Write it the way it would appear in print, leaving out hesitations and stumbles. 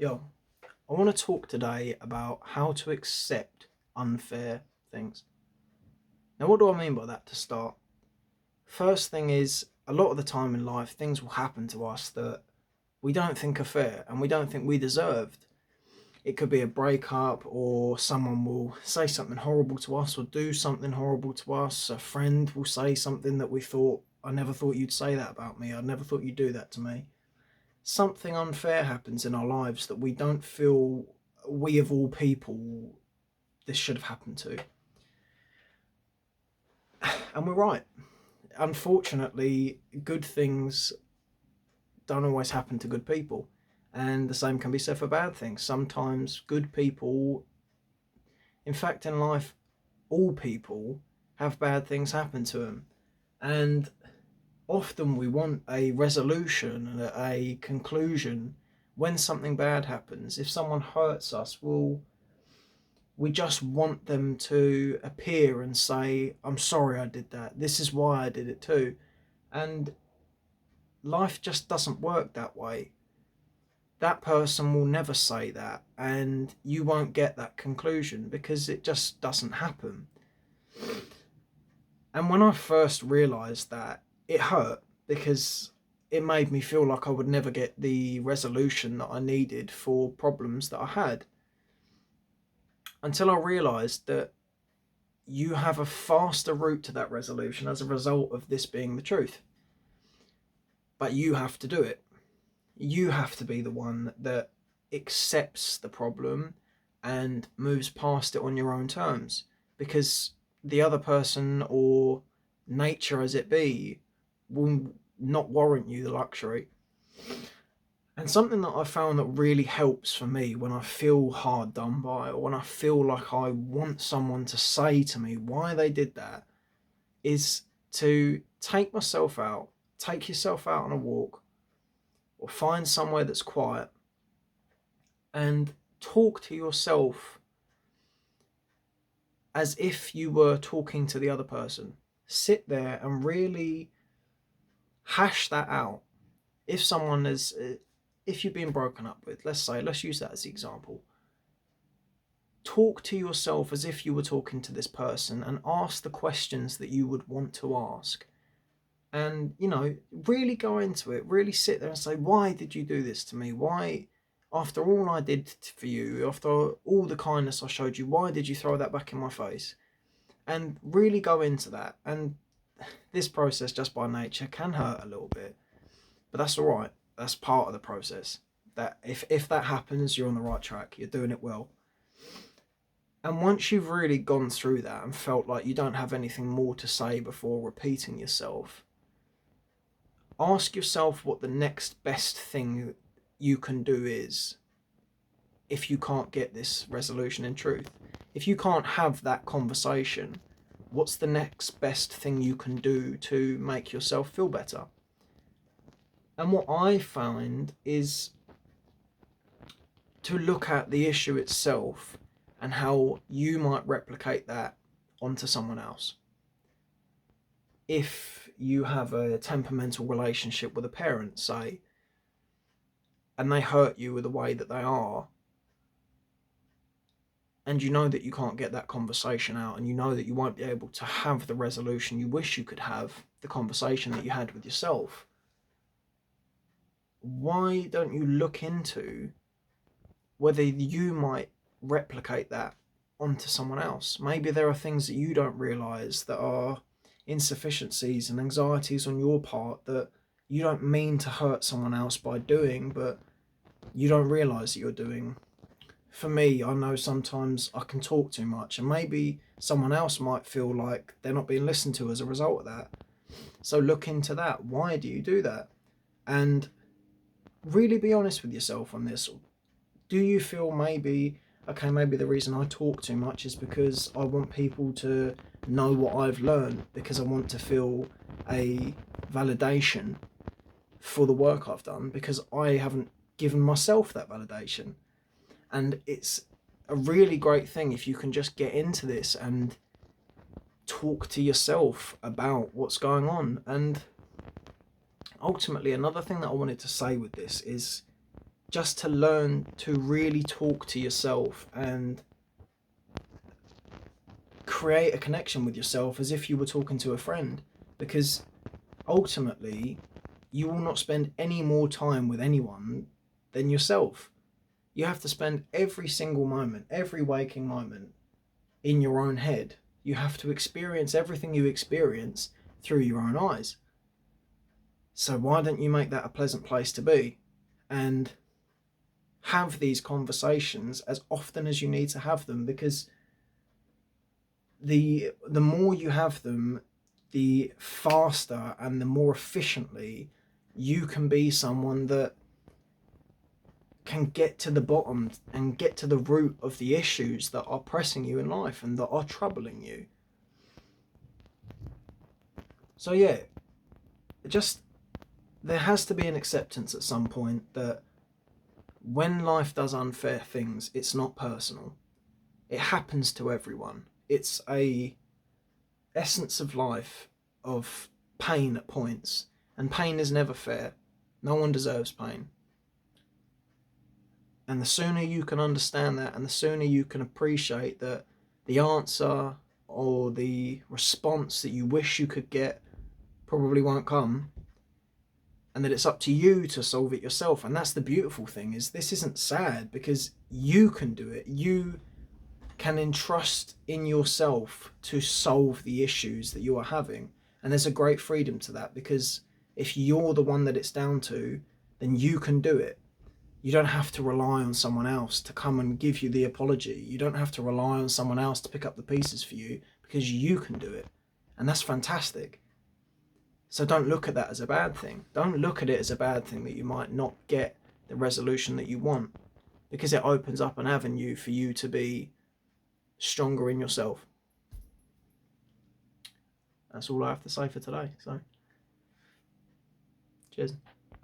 Yo, I want to talk today about how to accept unfair things. Now, what do I mean by that to start? First thing is, a lot of the time in life, things will happen to us that we don't think are fair and we don't think we deserved. It could be a breakup, or someone will say something horrible to us or do something horrible to us. A friend will say something that we thought, I never thought you'd say that about me. I never thought you'd do that to me. Something unfair happens in our lives that we don't feel we of all people this should have happened to. And we're right. Unfortunately, good things don't always happen to good people. And the same can be said for bad things. Sometimes good people, in fact, in life, all people have bad things happen to them. And often we want a resolution, a conclusion when something bad happens. If someone hurts us, we just want them to appear and say, I'm sorry I did that. This is why I did it too. And life just doesn't work that way. That person will never say that, and you won't get that conclusion because it just doesn't happen. And when I first realised that, it hurt because it made me feel like I would never get the resolution that I needed for problems that I had. Until I realised that you have a faster route to that resolution as a result of this being the truth. But you have to do it. You have to be the one that accepts the problem and moves past it on your own terms, because the other person, or nature as it be, will not warrant you the luxury. And something that I found that really helps for me when I feel hard done by, or when I feel like I want someone to say to me why they did that, is to take yourself out on a walk, or find somewhere that's quiet and talk to yourself as if you were talking to the other person. Sit there and really hash that out. If someone is, if you've been broken up with, let's use that as the example. Talk to yourself as if you were talking to this person and ask the questions that you would want to ask. And, really go into it, really sit there and say, why did you do this to me? Why, after all I did for you, after all the kindness I showed you, why did you throw that back in my face? And really go into that. And this process, just by nature, can hurt a little bit, but that's all right. That's part of the process. That if that happens, you're on the right track. You're doing it well. And once you've really gone through that and felt like you don't have anything more to say before repeating yourself, ask yourself what the next best thing you can do is. If you can't get this resolution in truth, if you can't have that conversation, what's the next best thing you can do to make yourself feel better? And what I find is to look at the issue itself and how you might replicate that onto someone else. If you have a temperamental relationship with a parent, say, and they hurt you with the way that they are, and you know that you can't get that conversation out, and you know that you won't be able to have the resolution you wish you could have, the conversation that you had with yourself, why don't you look into whether you might replicate that onto someone else? Maybe there are things that you don't realise that are insufficiencies and anxieties on your part that you don't mean to hurt someone else by doing, but you don't realise that you're doing. For me, I know sometimes I can talk too much, and maybe someone else might feel like they're not being listened to as a result of that. So look into that. Why do you do that? And really be honest with yourself on this. Do you feel maybe the reason I talk too much is because I want people to know what I've learned, because I want to feel a validation for the work I've done, because I haven't given myself that validation. And it's a really great thing if you can just get into this and talk to yourself about what's going on. And ultimately, another thing that I wanted to say with this is, just to learn to really talk to yourself and create a connection with yourself as if you were talking to a friend, because ultimately you will not spend any more time with anyone than yourself. You have to spend every single moment, every waking moment, in your own head. You have to experience everything you experience through your own eyes. So why don't you make that a pleasant place to be and have these conversations as often as you need to have them? Because the more you have them, the faster and the more efficiently you can be someone that can get to the bottom and get to the root of the issues that are pressing you in life and that are troubling you. So yeah, just there has to be an acceptance at some point that when life does unfair things, it's not personal. It happens to everyone. It's a essence of life, of pain at points, and pain is never fair. No one deserves pain. And the sooner you can understand that, and the sooner you can appreciate that the answer or the response that you wish you could get probably won't come, and that it's up to you to solve it yourself. And that's the beautiful thing, is this isn't sad because you can do it. You can entrust in yourself to solve the issues that you are having. And there's a great freedom to that, because if you're the one that it's down to, then you can do it. You don't have to rely on someone else to come and give you the apology. You don't have to rely on someone else to pick up the pieces for you, because you can do it. And that's fantastic. So don't look at that as a bad thing. Don't look at it as a bad thing that you might not get the resolution that you want, because it opens up an avenue for you to be stronger in yourself. That's all I have to say for today. So, cheers.